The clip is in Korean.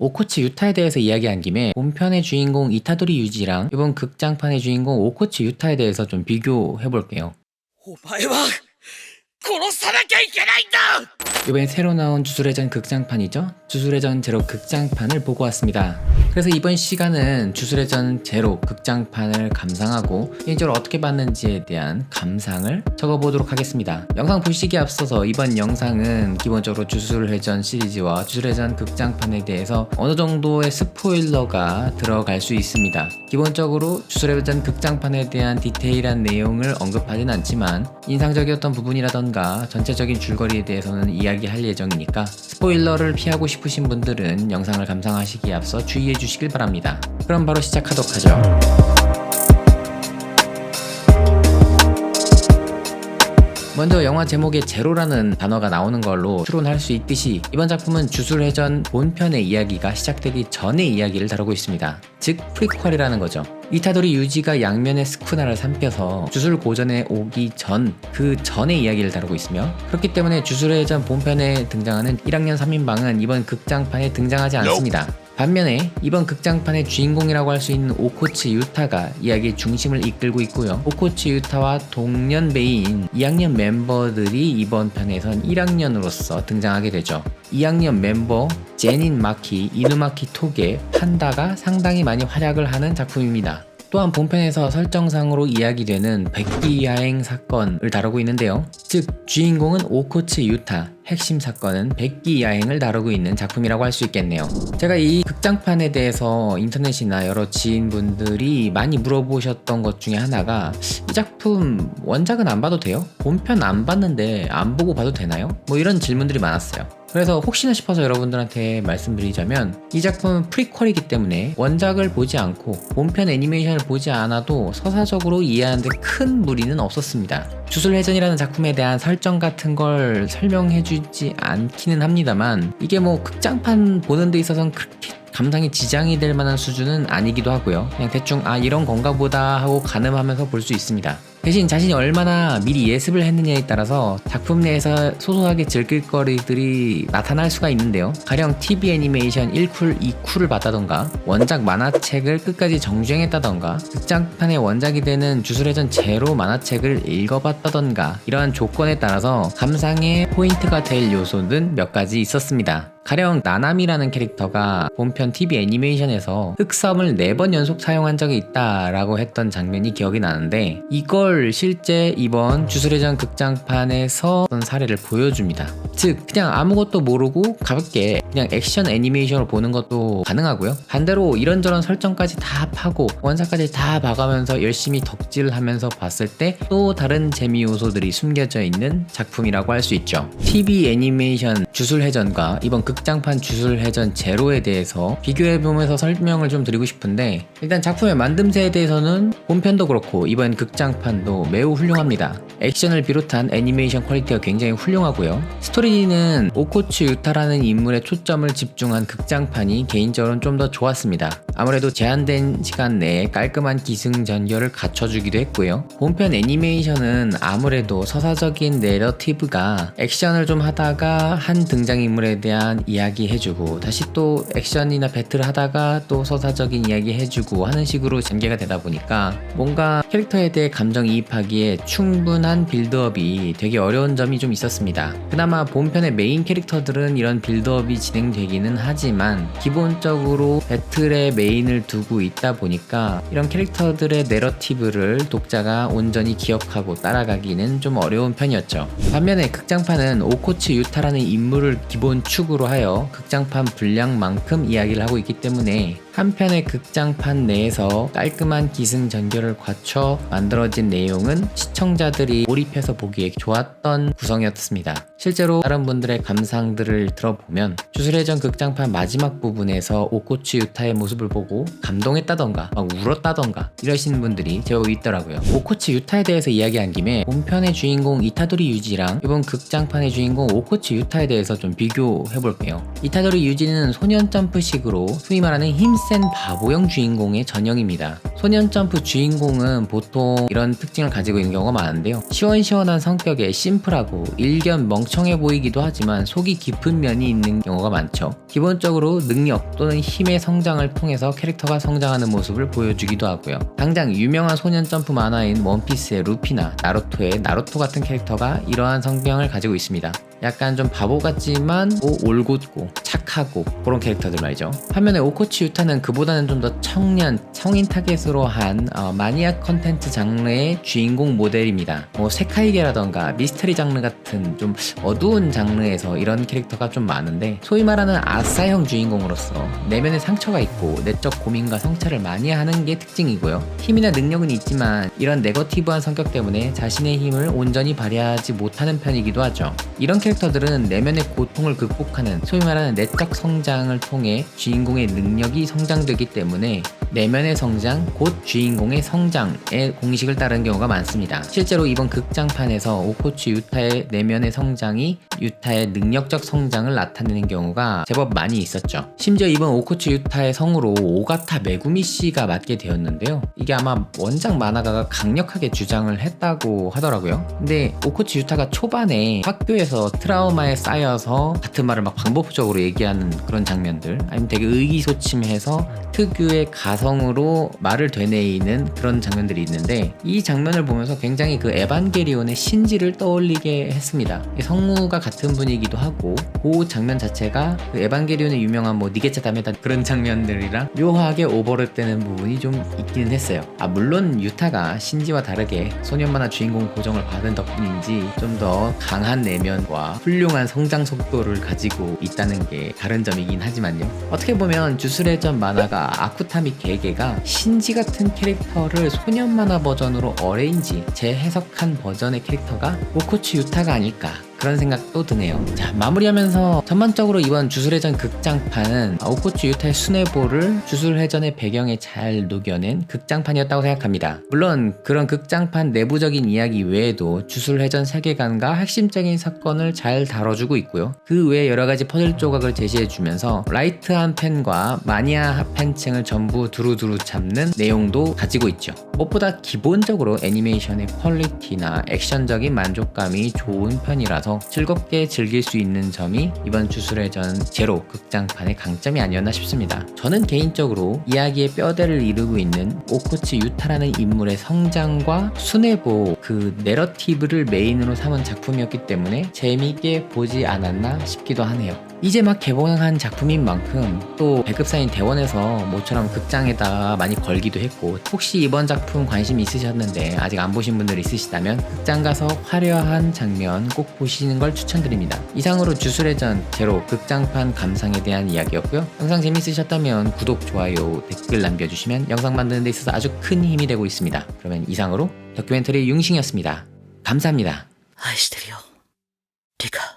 오코치 유타에 대해서 이야기한 김에 본편의 주인공 이타도리 유지랑 이번 극장판의 주인공 오코치 유타에 대해서 좀 비교해볼게요. お前は殺さなきゃいけないんだ。 이번에 새로 나온 주술의 전 극장판이죠. 주술의 전 제로 극장판을 보고 왔습니다. 그래서 이번 시간은 주술의 전 제로 극장판을 감상하고 개인적으로 어떻게 봤는지에 대한 감상을 적어보도록 하겠습니다. 영상 보시기에 앞서서 이번 영상은 기본적으로 주술의 전 시리즈와 주술의 전 극장판에 대해서 어느 정도의 스포일러가 들어갈 수 있습니다. 기본적으로 주술의 전 극장판에 대한 디테일한 내용을 언급하진 않지만 인상적이었던 부분이라던가 전체적인 줄거리에 대해서는 이야기할 예정이니까 스포일러를 피하고 싶으신 분들은 영상을 감상하시기에 앞서 주의해 주시길 바랍니다. 그럼 바로 시작하도록 하죠. 먼저 영화 제목에 제로라는 단어가 나오는 걸로 추론할 수 있듯이 이번 작품은 주술회전 본편의 이야기가 시작되기 전의 이야기를 다루고 있습니다. 즉 프리퀄이라는 거죠. 이타도리 유지가 양면의 스쿠나를 삼켜서 주술 고전에 오기 전 그 전의 이야기를 다루고 있으며 그렇기 때문에 주술회전 본편에 등장하는 1학년 3인방은 이번 극장판에 등장하지 않습니다. 반면에 이번 극장판의 주인공이라고 할 수 있는 오코치 유타가 이야기의 중심을 이끌고 있고요. 오코치 유타와 동년배인 2학년 멤버들이 이번 편에선 1학년으로서 등장하게 되죠. 2학년 멤버 제닌 마키, 이누마키 토게, 판다가 상당히 많이 활약을 하는 작품입니다. 또한 본편에서 설정상으로 이야기되는 백기야행 사건을 다루고 있는데요. 즉 주인공은 오코치 유타, 핵심 사건은 백기야행을 다루고 있는 작품이라고 할 수 있겠네요. 제가 이 극장판에 대해서 인터넷이나 여러 지인분들이 많이 물어보셨던 것 중에 하나가 이 작품 원작은 안 봐도 돼요? 본편 안 봤는데 안 보고 봐도 되나요? 뭐 이런 질문들이 많았어요. 그래서 혹시나 싶어서 여러분들한테 말씀드리자면 이 작품은 프리퀄이기 때문에 원작을 보지 않고 본편 애니메이션을 보지 않아도 서사적으로 이해하는데 큰 무리는 없었습니다. 주술회전이라는 작품에 대한 설정 같은 걸 설명해주지 않기는 합니다만 이게 뭐 극장판 보는 데 있어서는 그렇게 감상에 지장이 될 만한 수준은 아니기도 하고요. 그냥 대충 이런 건가 보다 하고 가늠하면서 볼 수 있습니다. 대신 자신이 얼마나 미리 예습을 했느냐에 따라서 작품 내에서 소소하게 즐길 거리들이 나타날 수가 있는데요. 가령 TV 애니메이션 1쿨, 2쿨을 봤다던가 원작 만화책을 끝까지 정주행했다던가 극장판의 원작이 되는 주술회전 제로 만화책을 읽어봤다던가 이러한 조건에 따라서 감상의 포인트가 될 요소는 몇 가지 있었습니다. 가령 나나미라는 캐릭터가 본편 TV 애니메이션에서 흑섬을 4번 연속 사용한 적이 있다라고 했던 장면이 기억이 나는데 이걸 실제 이번 주술회전 극장판에서 어떤 사례를 보여줍니다. 즉 그냥 아무것도 모르고 가볍게 그냥 액션 애니메이션을 보는 것도 가능하고요. 반대로 이런저런 설정까지 다 파고 원사까지 다 봐가면서 열심히 덕질을 하면서 봤을 때 또 다른 재미 요소들이 숨겨져 있는 작품이라고 할 수 있죠. TV 애니메이션 주술회전과 이번 극장판 주술회전 제로에 대해서 비교해보면서 설명을 좀 드리고 싶은데 일단 작품의 만듦새에 대해서는 본편도 그렇고 이번 극장판도 매우 훌륭합니다. 액션을 비롯한 애니메이션 퀄리티가 굉장히 훌륭하고요. 스토리는 오코치 유타라는 인물에 초점을 집중한 극장판이 개인적으로는 좀 더 좋았습니다. 아무래도 제한된 시간 내에 깔끔한 기승전결을 갖춰주기도 했고요. 본편 애니메이션은 아무래도 서사적인 내러티브가 액션을 좀 하다가 한 등장인물에 대한 이야기 해주고 다시 또 액션이나 배틀을 하다가 또 서사적인 이야기 해주고 하는 식으로 전개가 되다 보니까 뭔가 캐릭터에 대해 감정이입하기에 충분한 빌드업이 되게 어려운 점이 좀 있었습니다. 그나마 본편의 메인 캐릭터들은 이런 빌드업이 진행되기는 하지만 기본적으로 배틀의 메인을 두고 있다 보니까 이런 캐릭터들의 내러티브를 독자가 온전히 기억하고 따라가기는 좀 어려운 편이었죠. 반면에 극장판은 오코치 유타라는 인물을 기본 축으로 하여 극장판 분량만큼 이야기를 하고 있기 때문에 한편의 극장판 내에서 깔끔한 기승전결을 갖춰 만들어진 내용은 시청자들이 몰입해서 보기에 좋았던 구성이었습니다. 실제로 다른 분들의 감상들을 들어보면 주술회전 극장판 마지막 부분에서 오코치 유타의 모습을 보고 감동했다던가 막 울었다던가 이러시는 분들이 제법 있더라고요. 오코치 유타에 대해서 이야기한 김에 본편의 주인공 이타도리 유지랑 이번 극장판의 주인공 오코치 유타에 대해서 좀 비교해볼게요. 해요. 이타도리 유지는 소년점프식으로 소위 말하는 힘센 바보형 주인공의 전형입니다. 소년점프 주인공은 보통 이런 특징을 가지고 있는 경우가 많은데요. 시원시원한 성격에 심플하고 일견 멍청해 보이기도 하지만 속이 깊은 면이 있는 경우가 많죠. 기본적으로 능력 또는 힘의 성장을 통해서 캐릭터가 성장하는 모습을 보여주기도 하고요. 당장 유명한 소년점프 만화인 원피스의 루피나 나루토의 나루토 같은 캐릭터가 이러한 성병을 가지고 있습니다. 약간 좀 바보 같지만 올곧고 착하고 그런 캐릭터들 말이죠. 반면에 오코치 유타는 그보다는 좀 더 청년, 성인 타겟으로 한 마니악 컨텐츠 장르의 주인공 모델입니다. 세카이게라던가 미스터리 장르 같은 좀 어두운 장르에서 이런 캐릭터가 좀 많은데 소위 말하는 아싸형 주인공으로서 내면에 상처가 있고 내적 고민과 성찰을 많이 하는 게 특징이고요. 힘이나 능력은 있지만 이런 네거티브한 성격 때문에 자신의 힘을 온전히 발휘하지 못하는 편이기도 하죠. 이런 캐릭터들은 내면의 고통을 극복하는 소위 말하는 내적 성장을 통해 주인공의 능력이 성장되기 때문에 내면의 성장, 곧 주인공의 성장의 공식을 따르는 경우가 많습니다. 실제로 이번 극장판에서 오코치 유타의 내면의 성장이 유타의 능력적 성장을 나타내는 경우가 제법 많이 있었죠. 심지어 이번 오코치 유타의 성우로 오가타 메구미 씨가 맡게 되었는데요. 이게 아마 원작 만화가가 강력하게 주장을 했다고 하더라고요. 근데 오코치 유타가 초반에 학교에서 트라우마에 쌓여서 같은 말을 막 반복적으로 얘기하는 그런 장면들, 아니면 되게 의기소침해서 특유의 가성으로 말을 되뇌이는 그런 장면들이 있는데, 이 장면을 보면서 굉장히 그 에반게리온의 신지를 떠올리게 했습니다. 성우가 같은 분이기도 하고 그 장면 자체가 그 에반게리온의 유명한 니게차 다메다 그런 장면들이랑 묘하게 오버랩되는 부분이 좀 있기는 했어요. 물론 유타가 신지와 다르게 소년만화 주인공 고정을 받은 덕분인지 좀 더 강한 내면과 훌륭한 성장 속도를 가지고 있다는 게 다른 점이긴 하지만요. 어떻게 보면 주술회전 만화가 아쿠타미 게게가 신지 같은 캐릭터를 소년 만화 버전으로 어레인지 재해석한 버전의 캐릭터가 오코치 유타가 아닐까, 그런 생각도 드네요. 자, 마무리하면서 전반적으로 이번 주술회전 극장판은 오코치 유타의 순애보를 주술회전의 배경에 잘 녹여낸 극장판이었다고 생각합니다. 물론 그런 극장판 내부적인 이야기 외에도 주술회전 세계관과 핵심적인 사건을 잘 다뤄주고 있고요. 그 외에 여러가지 퍼즐 조각을 제시해주면서 라이트한 팬과 마니아 팬층을 전부 두루두루 잡는 내용도 가지고 있죠. 무엇보다 기본적으로 애니메이션의 퀄리티나 액션적인 만족감이 좋은 편이라서 즐겁게 즐길 수 있는 점이 이번 주술회전 제로 극장판의 강점이 아니었나 싶습니다. 저는 개인적으로 이야기의 뼈대를 이루고 있는 오코치 유타라는 인물의 성장과 순애보 그 내러티브를 메인으로 삼은 작품이었기 때문에 재미있게 보지 않았나 싶기도 하네요. 이제 막 개봉한 작품인 만큼 또 배급사인 대원에서 모처럼 극장에다가 많이 걸기도 했고, 혹시 이번 작품 관심 있으셨는데 아직 안 보신 분들 있으시다면 극장 가서 화려한 장면 꼭 보시는 걸 추천드립니다. 이상으로 주술회전 제로 극장판 감상에 대한 이야기였고요. 영상 재밌으셨다면 구독, 좋아요, 댓글 남겨주시면 영상 만드는 데 있어서 아주 큰 힘이 되고 있습니다. 그러면 이상으로 다큐멘터리 융싱이었습니다. 감사합니다. 愛してるよリカ